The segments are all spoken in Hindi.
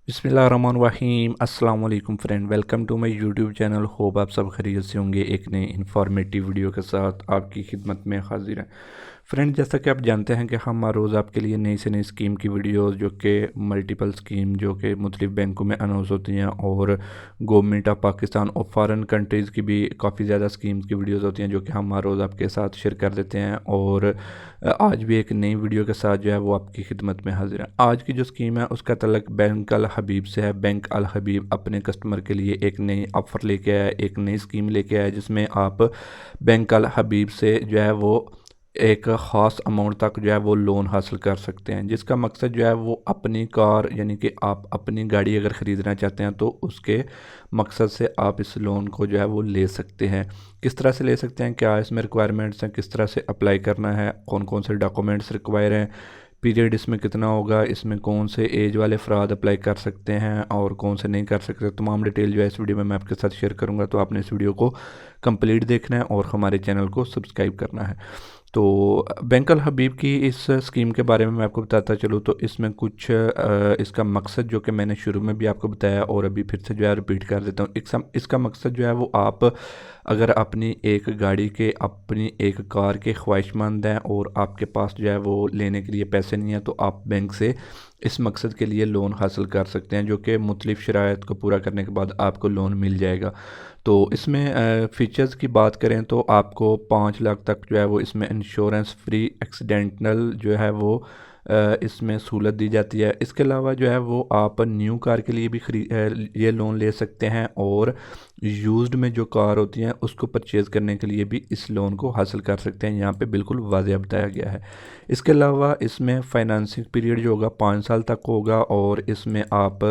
बिस्मिल्लाहिर्रहमानिर्रहीम अस्सलाम वालेकुम friend, welcome to my YouTube channel. Hope आप सब खैरियत से होंगे। एक नई इन्फॉर्मेटिव वीडियो के साथ आपकी खिदमत में हाजिर है। फ्रेंड, जैसा कि आप जानते हैं कि हम हर रोज़ आपके लिए नई से नई स्कीम की वीडियोस जो कि मल्टीपल स्कीम जो कि मुख्तलिफ बैंकों में अनाउंस होती हैं और गवर्नमेंट ऑफ पाकिस्तान और फॉरेन कंट्रीज़ की भी काफ़ी ज़्यादा स्कीम्स की वीडियोस होती हैं जो कि हम हर रोज़ आपके साथ शेयर कर देते हैं। और आज भी एक नई वीडियो के साथ जो है वो आपकी खिदमत में हाजिर है। आज की जो स्कीम है उसका तल्लक बैंक अल हबीब से है। बैंक अल हबीब अपने कस्टमर के लिए एक नई ऑफ़र लेके आया, एक नई स्कीम लेके आया जिसमें आप बैंक अल हबीब से जो है वो एक ख़ास अमाउंट तक जो है वो लोन हासिल कर सकते हैं, जिसका मकसद जो है वो अपनी कार यानी कि आप अपनी गाड़ी अगर ख़रीदना चाहते हैं तो उसके मकसद से आप इस लोन को जो है वो ले सकते हैं। किस तरह से ले सकते हैं, क्या इसमें रिक्वायरमेंट्स हैं, किस तरह से अप्लाई करना है, कौन कौन से डॉक्यूमेंट्स रिक्वायर हैं, पीरियड इसमें कितना होगा, इसमें कौन से एज वाले अफराद अप्लाई कर सकते हैं और कौन से नहीं कर सकते, तमाम डिटेल जो है इस वीडियो में मैं आपके साथ शेयर करूंगा। तो आपने इस वीडियो को कंप्लीट देखना है और हमारे चैनल को सब्सक्राइब करना है। तो बैंक अल हबीब की इस स्कीम के बारे में मैं आपको बताता चलूँ तो इसमें कुछ इसका मकसद जो कि मैंने शुरू में भी आपको बताया और अभी फिर से जो है रिपीट कर देता हूँ। इसका मकसद जो है वो आप अगर अपनी एक गाड़ी के अपनी एक कार के ख्वाहिशमंद हैं और आपके पास जो है वो लेने के लिए पैसे नहीं हैं तो आप बैंक से इस मकसद के लिए लोन हासिल कर सकते हैं, जो कि मुख्तलिफ़ शराइत को पूरा करने के बाद आपको लोन मिल जाएगा। तो इसमें फ़ीचर्स की बात करें तो आपको 5 लाख तक जो है वो इसमें इंश्योरेंस फ्री एक्सीडेंटल जो है वो इसमें सहूलत दी जाती है। इसके अलावा जो है वो आप न्यू कार के लिए भी ये लोन ले सकते हैं और यूज्ड में जो कार होती हैं उसको परचेज़ करने के लिए भी इस लोन को हासिल कर सकते हैं। यहाँ पे बिल्कुल वाज़ेह बताया गया है। इसके अलावा इसमें फाइनेंसिंग पीरियड जो होगा 5 साल तक होगा और इसमें आप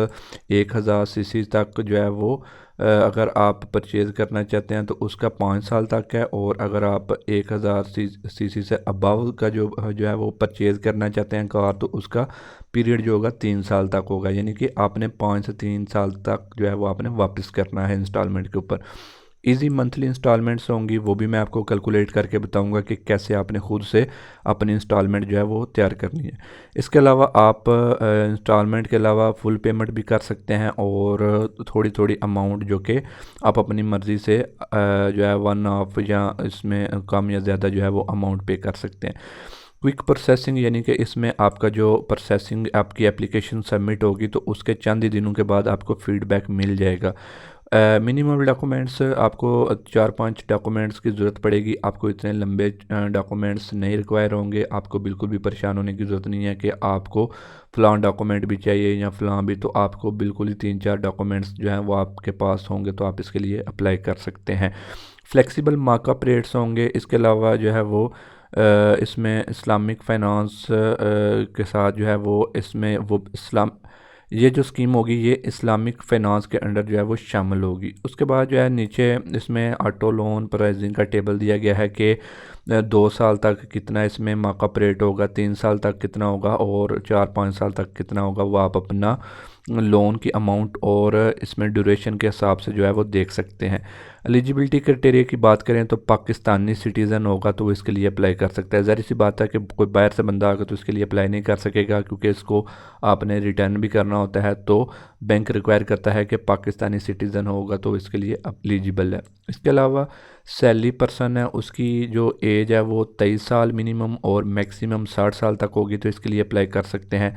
1000 सीसी तक जो है वो अगर आप परचेज़ करना चाहते हैं तो उसका 5 साल तक है, और अगर आप 1000 सीसी से अबव का जो है वो परचेज़ करना चाहते हैं कार तो उसका पीरियड जो होगा 3 साल तक होगा। यानी कि आपने 5 से 3 साल तक जो है वो आपने वापस करना है इंस्टॉलमेंट के ऊपर। इजी मंथली इंस्टॉलमेंट्स होंगी, वो भी मैं आपको कैलकुलेट करके बताऊंगा कि कैसे आपने खुद से अपनी इंस्टॉलमेंट जो है वो तैयार करनी है। इसके अलावा आप इंस्टॉलमेंट के अलावा फुल पेमेंट भी कर सकते हैं और थोड़ी थोड़ी अमाउंट जो कि आप अपनी मर्ज़ी से जो है वन ऑफ या इसमें कम या ज़्यादा जो है वो अमाउंट पे कर सकते हैं। क्विक प्रोसेसिंग यानी कि इसमें आपका जो प्रोसेसिंग आपकी एप्लीकेशन सबमिट होगी तो उसके चंद ही दिनों के बाद आपको फीडबैक मिल जाएगा। मिनिमम डॉक्यूमेंट्स आपको 4-5 डॉक्यूमेंट्स की ज़रूरत पड़ेगी। आपको इतने लंबे डॉक्यूमेंट्स नहीं रिक्वायर होंगे। आपको बिल्कुल भी परेशान होने की ज़रूरत नहीं है कि आपको फ़लाँ डॉक्यूमेंट भी चाहिए या फ़लाँ भी, तो आपको बिल्कुल ही 3-4 डॉक्यूमेंट्स जो हैं वो आपके पास होंगे तो आप इसके लिए अप्लाई कर सकते हैं। फ्लेक्सिबल मार्कअप रेट्स होंगे। इसके अलावा जो है वो इसमें इस्लामिक फ़ाइनेंस के साथ जो है वो इसमें वो इस्लाम ये जो स्कीम होगी ये इस्लामिक फ़ाइनेंस के अंडर जो है वो शामिल होगी। उसके बाद जो है नीचे इसमें ऑटो लोन प्राइसिंग का टेबल दिया गया है कि 2 साल तक कितना इसमें मार्कअप रेट होगा, 3 साल तक कितना होगा और 4-5 साल तक कितना होगा। वो आप अपना लोन की अमाउंट और इसमें ड्यूरेशन के हिसाब से जो है वो देख सकते हैं। एलिजिबिलिटी क्राइटेरिया की बात करें तो पाकिस्तानी सिटीज़न होगा तो वो इसके लिए अप्लाई कर सकता है। ज़ाहिर सी बात है कि कोई बाहर से बंदा आएगा तो इसके लिए अप्लाई नहीं कर सकेगा क्योंकि इसको आपने रिटर्न भी करना होता है, तो बैंक रिक्वायर करता है कि पाकिस्तानी सिटीज़न होगा तो इसके लिए एलिजिबल है। इसके अलावा सैलरी पर्सन है उसकी जो एज है वो 23 साल मिनिमम और मैक्सिमम 60 साल तक होगी तो इसके लिए अप्लाई कर सकते हैं।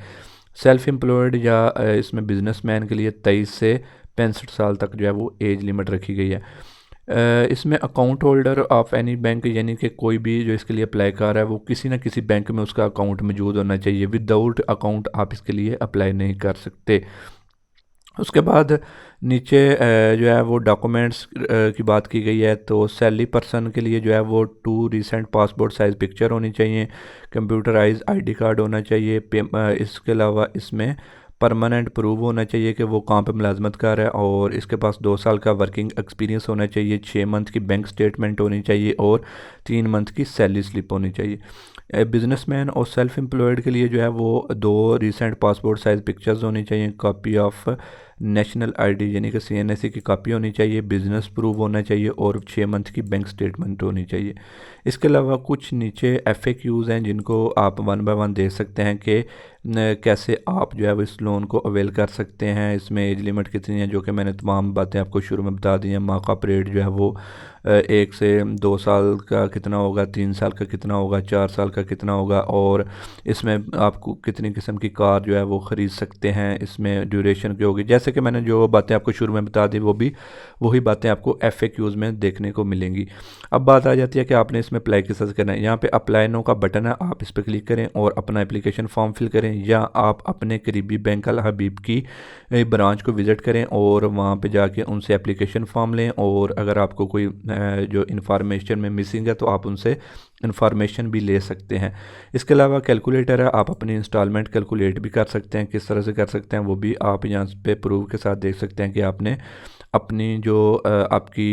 सेल्फ एम्प्लॉयड या इसमें बिजनेसमैन के लिए 23 से 65 साल तक जो है वो एज लिमिट रखी गई है। इसमें account holder of any bank यानी कि कोई भी जो इसके लिए अप्लाई कर रहा है वो किसी ना किसी बैंक में उसका अकाउंट मौजूद होना चाहिए। विदाउट अकाउंट आप इसके लिए अप्लाई नहीं कर सकते। उसके बाद नीचे जो है वो डॉक्यूमेंट्स की बात की गई है। तो सैलरी पर्सन के लिए जो है वो 2 रिसेंट पासपोर्ट साइज़ पिक्चर होनी चाहिए, कंप्यूटराइज आईडी कार्ड होना चाहिए। इसके अलावा इसमें परमानेंट प्रूव होना चाहिए कि वो कहाँ पे मुलाजमत कर रहा है और इसके पास 2 साल का वर्किंग एक्सपीरियंस होना चाहिए, 6 मंथ की बैंक स्टेटमेंट होनी चाहिए और 3 मंथ की सैलरी स्लिप होनी चाहिए। बिजनेसमैन और सेल्फ एम्प्लॉयड के लिए जो है वो 2 रिसेंट पासपोर्ट साइज़ पिक्चर्स होनी चाहिए, कॉपी ऑफ नेशनल आईडी यानी कि सीएनएससी की कॉपी होनी चाहिए, बिज़नेस प्रूफ होना चाहिए और 6 मंथ की बैंक स्टेटमेंट होनी चाहिए। इसके अलावा कुछ नीचे एफएक्यूज़ हैं जिनको आप वन बाय वन देख सकते हैं कि कैसे आप जो है वो इस लोन को अवेल कर सकते हैं, इसमें एज लिमिट कितनी है, जो कि मैंने तमाम बातें आपको शुरू में बता दी हैं। मार्कअप रेट जो है वो 1 से 2 साल का कितना होगा, 3 साल का कितना होगा, 4 साल का कितना होगा, और इसमें आपको कितनी किस्म की कार जो है वो ख़रीद सकते हैं, इसमें ड्यूरेशन की होगी। जैसे कि मैंने जो बातें आपको शुरू में बता दी वो भी वही बातें आपको FAQs में देखने को मिलेंगी। अब बात आ जाती है कि आपने इसमें अप्लाई किस तरह से करना है। यहाँ पे अप्लाई नो का बटन है, आप इस पर क्लिक करें और अपना एप्लीकेशन फॉर्म फिल करें, या आप अपने करीबी बैंक अल हबीब की ब्रांच को विज़िट करें और वहाँ पे जाके उनसे एप्लीकेशन फॉर्म लें। और अगर आपको कोई जो इन्फॉर्मेशन में मिसिंग है तो आप उनसे इन्फॉर्मेशन भी ले सकते हैं। इसके अलावा कैलकुलेटर है, आप अपनी इंस्टॉलमेंट कैलकुलेट भी कर सकते हैं। किस तरह से कर सकते हैं वो भी आप यहाँ पे प्रूफ के साथ देख सकते हैं कि आपने अपनी जो आपकी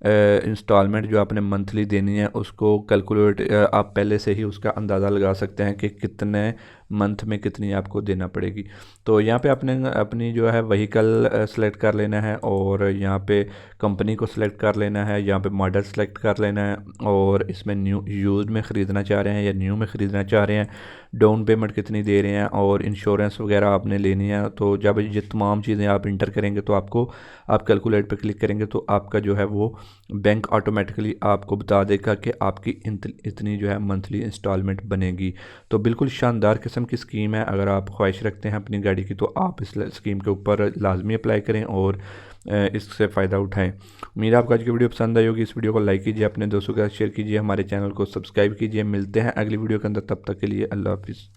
इंस्टॉलमेंट जो आपने मंथली देनी है उसको कैलकुलेट आप पहले से ही उसका अंदाज़ा लगा सकते हैं कि कितने मंथ में कितनी आपको देना पड़ेगी। तो यहाँ पे आपने अपनी जो है व्हीकल सेलेक्ट कर लेना है, और यहाँ पे कंपनी को सिलेक्ट कर लेना है, यहाँ पे मॉडल सेलेक्ट कर लेना है, और इसमें न्यू यूज़ में ख़रीदना चाह रहे हैं या न्यू में ख़रीदना चाह रहे हैं, डाउन पेमेंट कितनी दे रहे हैं, और इंश्योरेंस वगैरह आपने लेनी है। तो जब ये तमाम चीज़ें आप इंटर करेंगे तो आपको, आप कैलकुलेट पे क्लिक करेंगे तो आपका जो है वो बैंक ऑटोमेटिकली आपको बता देगा कि आपकी इतनी जो है मंथली इंस्टॉलमेंट बनेगी। तो बिल्कुल शानदार किस्म की स्कीम है। अगर आप ख्वाहिश रखते हैं अपनी गाड़ी की तो आप इस स्कीम के ऊपर लाजमी अप्लाई करें और इससे फ़ायदा उठाएं। उम्मीद है आपको आज की वीडियो पसंद आई होगी। इस वीडियो को लाइक कीजिए, अपने दोस्तों के साथ शेयर कीजिए, हमारे चैनल को सब्सक्राइब कीजिए। मिलते हैं अगली वीडियो के अंदर, तब तक के लिए अल्लाह हाफिज़।